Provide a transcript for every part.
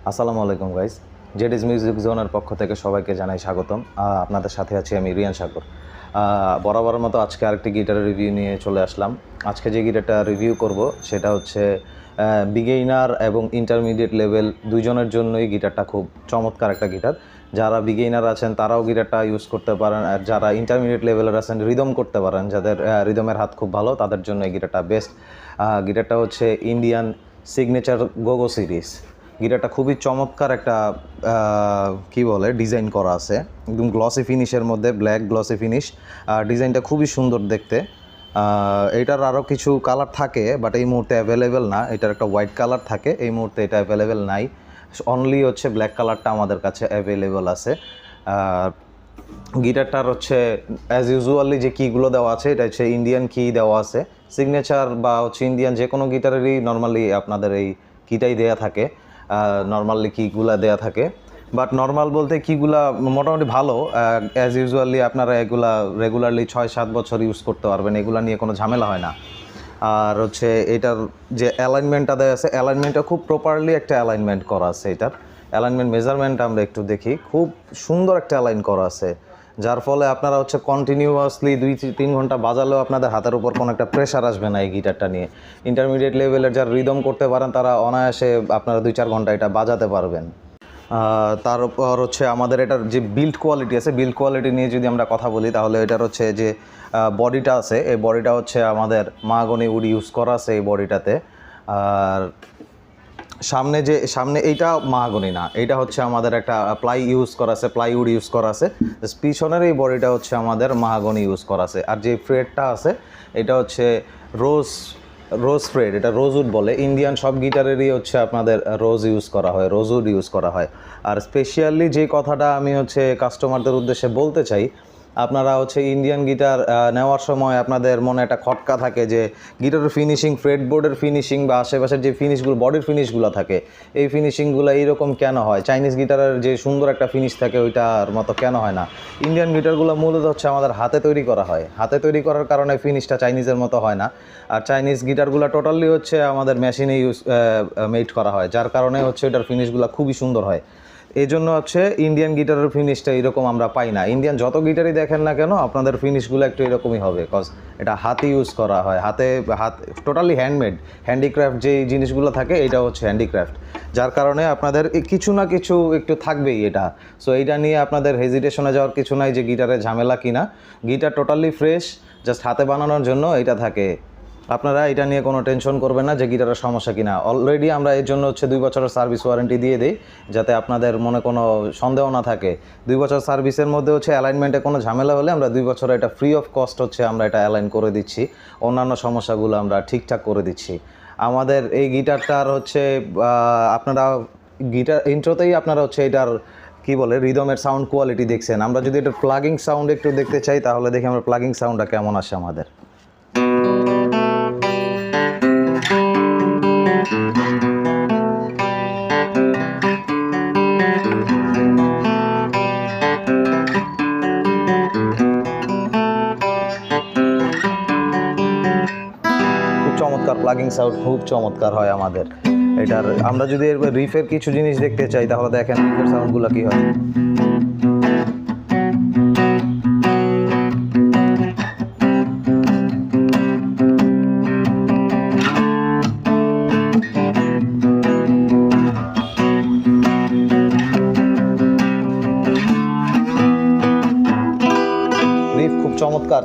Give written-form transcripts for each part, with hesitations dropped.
আসসালামু আলাইকুম guys. Z is music জোনের পক্ষ থেকে সবাইকে জানাই স্বাগতম। আপনাদের সাথে আছি আমি রিয়ান সাগর। বরাবরের মতো আজকে আরেকটি গিটারের রিভিউ নিয়ে চলে আসলাম। আজকে যে গিটারটা রিভিউ করব সেটা হচ্ছে বিগিনার এবং ইন্টারমিডিয়েট লেভেল দুইজনের জন্যই গিটারটা খুব চমৎকার একটা গিটার। যারা বিগিনার আছেন তারাও গিটারটা ইউজ করতে পারেন, আর যারা ইন্টারমিডিয়েট লেভেলের আছেন রিদম করতে পারেন, যাদের রিদমের হাত খুব ভালো তাদের জন্য এই গিটারটা বেস্ট। গিটারটা হচ্ছে ইন্ডিয়ান সিগনেচার গোগো সিরিজ। গিটারটা খুবই চমৎকার একটা কি বলে ডিজাইন করা আছে, একদম গ্লসি ফিনিশের মধ্যে, ব্ল্যাক গ্লসি ফিনিশ। ডিজাইনটা খুবই সুন্দর দেখতে। এইটার আরও কিছু কালার থাকে বাট এই মুহূর্তে অ্যাভেলেবেল না। এটার একটা হোয়াইট কালার থাকে, এই মুহূর্তে এটা অ্যাভেলেবেল নাই। অনলি হচ্ছে ব্ল্যাক কালারটা আমাদের কাছে অ্যাভেলেবেল আছে। গিটারটার হচ্ছে অ্যাজ ইউজুয়ালি যে কিগুলো দেওয়া আছে এটা হচ্ছে ইন্ডিয়ান কি দেওয়া আছে। সিগনেচার বা হচ্ছে ইন্ডিয়ান যে কোনো গিটারেরই নর্মালি আপনাদের এই কিটাই দেয়া থাকে, নর্মালি কিগুলা দেয়া থাকে। বাট নর্মাল বলতে কিগুলা মোটামুটি ভালো, অ্যাজ ইউজুয়ালি আপনারা এগুলা রেগুলারলি 6-7 বছর ইউজ করতে পারবেন, এগুলা নিয়ে কোনো ঝামেলা হয় না। আর হচ্ছে এটার যে অ্যালাইনমেন্টটা দেওয়া আছে, অ্যালাইনমেন্টটা খুব প্রপারলি একটা অ্যালাইনমেন্ট করা আছে। এটার অ্যালাইনমেন্ট মেজারমেন্ট আমরা একটু দেখি, খুব সুন্দর একটা অ্যালাইন করা আছে, যার ফলে আপনারা হচ্ছে কন্টিনিউয়াসলি 2-3 ঘন্টা বাজালেও আপনাদের হাতের উপর কোনো একটা প্রেশার আসবে না এই গিটারটা নিয়ে। ইন্টারমিডিয়েট লেভেলের যারা রিদম করতে পারেন তারা অনায়াসে আপনারা 2-4 ঘন্টা এটা বাজাতে পারবেন। তারপর হচ্ছে আমাদের এটার যে বিল্ড কোয়ালিটি আছে, বিল্ড কোয়ালিটি নিয়ে যদি আমরা কথা বলি তাহলে এটার হচ্ছে যে বডিটা আছে, এই বডিটা হচ্ছে আমাদের মাহাগনি উড ইউজ করা আছে এই বডিটাতে। আর সামনে এইটা মাহাগনি না, এইটা হচ্ছে আমাদের একটা প্লাই ইউজ করা আছে, প্লাইউড ইউজ করা আছে। পিছনের এই বডিটা হচ্ছে আমাদের মাহাগনি ইউজ করা আছে। আর যে ফ্রেডটা আছে এটা হচ্ছে রোজ ফ্রেড, এটা রোজউড বলে। ইন্ডিয়ান সব গিটারেরই হচ্ছে আপনাদের রোজ ইউজ করা হয়, রোজউড ইউজ করা হয়। আর স্পেশালি যে কথাটা আমি হচ্ছে কাস্টমারদের উদ্দেশ্যে বলতে চাই, আপনারা হচ্ছে ইন্ডিয়ান গিটার নেওয়ার সময় আপনাদের মনে একটা খটকা থাকে যে গিটারের ফিনিশিং, ফ্রেডবোর্ডের ফিনিশিং বা আশেপাশের যে ফিনিশগুলো, বডির ফিনিশগুলো থাকে, এই ফিনিশিংগুলো এইরকম কেন হয়? চাইনিজ গিটারের যে সুন্দর একটা ফিনিশ থাকে ওইটার মতো কেন হয় না? ইন্ডিয়ান গিটারগুলো মূলত হচ্ছে আমাদের হাতে তৈরি করা হয়, হাতে তৈরি করার কারণে ফিনিশটা চাইনিজের মতো হয় না। আর চাইনিজ গিটারগুলো টোটালি হচ্ছে আমাদের মেশিনে মেড করা হয়, যার কারণে হচ্ছে এটার ফিনিশগুলো খুবই সুন্দর হয়। এই জন্য হচ্ছে ইন্ডিয়ান গিটারের ফিনিশটা এরকম আমরা পাই না। ইন্ডিয়ান যত গিটারই দেখেন না কেন আপনাদের ফিনিশগুলো একটু এরকমই হবে, কজ এটা হাতে ইউজ করা হয়, হাত টোটালি হ্যান্ডমেড, হ্যান্ডিক্রাফট যেই জিনিসগুলো থাকে এটা হচ্ছে হ্যান্ডিক্রাফট, যার কারণে আপনাদের কিছু না কিছু একটু থাকবেই এটা। সো এইটা নিয়ে আপনাদের হেজিটেশনে যাওয়ার কিছু নাই যে গিটারে ঝামেলা কিনা। গিটার টোটালি ফ্রেশ, জাস্ট হাতে বানানোর জন্য এটা থাকে। আপনারা এটা নিয়ে কোনো টেনশন করবেন না যে গিটারের সমস্যা কিনা। অলরেডি আমরা এর জন্য হচ্ছে 2 বছরের সার্ভিস ওয়ারেন্টি দিয়ে দিই, যাতে আপনাদের মনে কোনো সন্দেহ না থাকে। 2 বছর সার্ভিসের মধ্যে হচ্ছে অ্যালাইনমেন্টে কোনো ঝামেলা হলে আমরা 2 বছরে এটা ফ্রি অফ কস্ট হচ্ছে আমরা এটা অ্যালাইন করে দিচ্ছি, অন্যান্য সমস্যাগুলো আমরা ঠিকঠাক করে দিচ্ছি। আমাদের এই গিটারটার হচ্ছে আপনারা গিটার ইন্ট্রোতেই আপনারা হচ্ছে এটার কি বলে রিদমের সাউন্ড কোয়ালিটি দেখছেন। আমরা যদি এটার প্লাগিং সাউন্ড একটু দেখতে চাই তাহলে দেখি আমরা প্লাগিং সাউন্ডটা কেমন আসে আমাদের। চমৎকার প্লাগিং সাউন্ড, খুব চমৎকার হয় আমাদের এটার। আমরা যদি এর রিফের কিছু জিনিস দেখতে চাই তাহলে দেখেন রিফের সাউন্ডগুলো কি হয়। রিফ খুব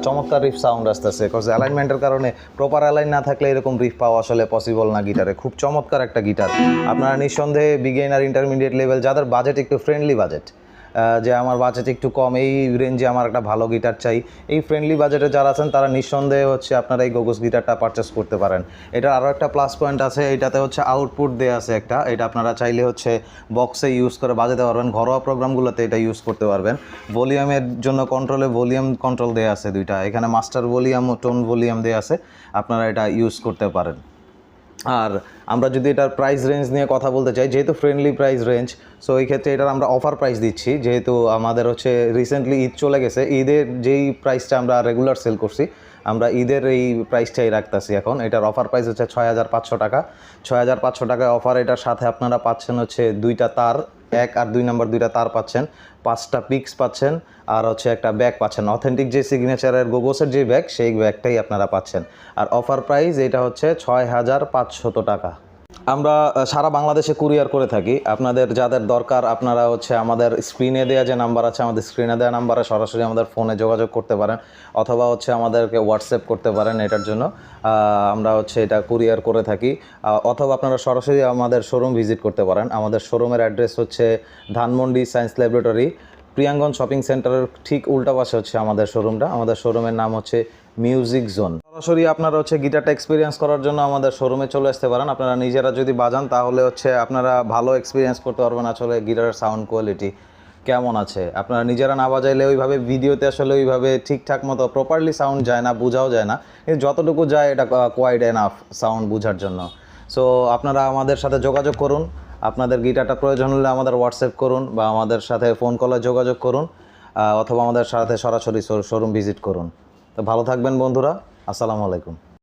চমৎকার রিফ সাউন্ড আসতেছে, বিকজ অ্যালাইনমেন্টের কারণে প্রপার অ্যালাইন না থাকলে এরকম রিফ পাওয়া আসলে পসিবল না গিটারে। খুব চমৎকার একটা গিটার। আপনারা নিঃসন্দেহে বিগিনার, ইন্টারমিডিয়েট লেভেল, যাদের বাজেট একটু ফ্রেন্ডলি বাজেট, যে আমার বাজেট একটু কম, এই রেঞ্জে আমার একটা ভালো গিটার চাই, এই ফ্রেন্ডলি বাজেটে যারা আছেন তারা নিঃসন্দেহে হচ্ছে আপনারা এই গোগোস গিটারটা পারচেস করতে পারেন। এটার আরও একটা প্লাস পয়েন্ট আছে, এটাতে হচ্ছে আউটপুট দেওয়া আছে একটা, এটা আপনারা চাইলে হচ্ছে বক্সে ইউজ করে বাজাতে পারবেন, ঘরোয়া প্রোগ্রামগুলোতে এটা ইউজ করতে পারবেন। ভলিউমের জন্য কন্ট্রোলে ভলিউম কন্ট্রোল দেওয়া আছে দুইটা, এখানে মাস্টার ভলিউম ও টোন ভলিউম দেওয়া আছে, আপনারা এটা ইউজ করতে পারেন। আর আমরা যদি এটার প্রাইস রেঞ্জ নিয়ে কথা বলতে চাই, যেহেতু ফ্রেন্ডলি প্রাইস রেঞ্জ, সো এই ক্ষেত্রে এটার আমরা অফার প্রাইস দিচ্ছি। যেহেতু আমাদের হচ্ছে রিসেন্টলি ঈদ চলে গেছে, ঈদের যেই প্রাইসটা আমরা রেগুলার সেল করছি আমরা ঈদের এই প্রাইসটাই রাখতেছি এখন। এটার অফার প্রাইস হচ্ছে 6500 টাকা। 6500 টাকায় অফার। এটার সাথে আপনারা পাচ্ছেন হচ্ছে 2টা তার, 1 আর 2 নাম্বার 2টা তার পাচ্ছেন, 5টা পিক্স পাচ্ছেন, আর হচ্ছে একটা ব্যাগ পাচ্ছেন। অথেন্টিক যে সিগনেচারের গোগোসের যে ব্যাগ, সেই ব্যাগটাই আপনারা পাচ্ছেন। আর অফার প্রাইস এটা হচ্ছে 6500 টাকা। আমরা সারা বাংলাদেশে কুরিয়ার করে থাকি। আপনাদের যাদের দরকার আপনারা হচ্ছে আমাদের স্ক্রিনে দেওয়া যে নাম্বার আছে, আমাদের স্ক্রিনে দেওয়া নাম্বারে সরাসরি আমাদের ফোনে যোগাযোগ করতে পারেন, অথবা হচ্ছে আমাদেরকে হোয়াটসঅ্যাপ করতে পারেন। এটার জন্য আমরা হচ্ছে এটা কুরিয়ার করে থাকি, অথবা আপনারা সরাসরি আমাদের শোরুম ভিজিট করতে পারেন। আমাদের শোরুমের অ্যাড্রেস হচ্ছে ধানমন্ডি সায়েন্স ল্যাবরেটরি, প্রিয়াঙ্গন শপিং সেন্টারের ঠিক উল্টা পাশে হচ্ছে আমাদের শোরুমটা। আমাদের শোরুমের নাম হচ্ছে মিউজিক জোন। সরাসরি আপনারা হচ্ছে গিটারটা এক্সপিরিয়েন্স করার জন্য আমাদের শোরুমে চলে আসতে পারেন। আপনারা নিজেরা যদি বাজান তাহলে হচ্ছে আপনারা ভালো এক্সপিরিয়েন্স করতে পারবেন আসলে গিটারের সাউন্ড কোয়ালিটি কেমন আছে। আপনারা নিজেরা না বাজাইলে ওইভাবে ভিডিওতে আসলে ওইভাবে ঠিকঠাক মতো প্রপারলি সাউন্ড যায় না, বোঝাও যায় না, কিন্তু যতটুকু যায় এটা কোয়াইট এনাফ সাউন্ড বোঝার জন্য। সো আপনারা আমাদের সাথে যোগাযোগ করুন। আপনাদের গিটারটা প্রয়োজন হলে আমাদের হোয়াটসঅ্যাপ করুন বা আমাদের সাথে ফোন কলে যোগাযোগ করুন, অথবা আমাদের সাথে সরাসরি শোরুম ভিজিট করুন। তো ভালো থাকবেন বন্ধুরা, আসসালামু আলাইকুম।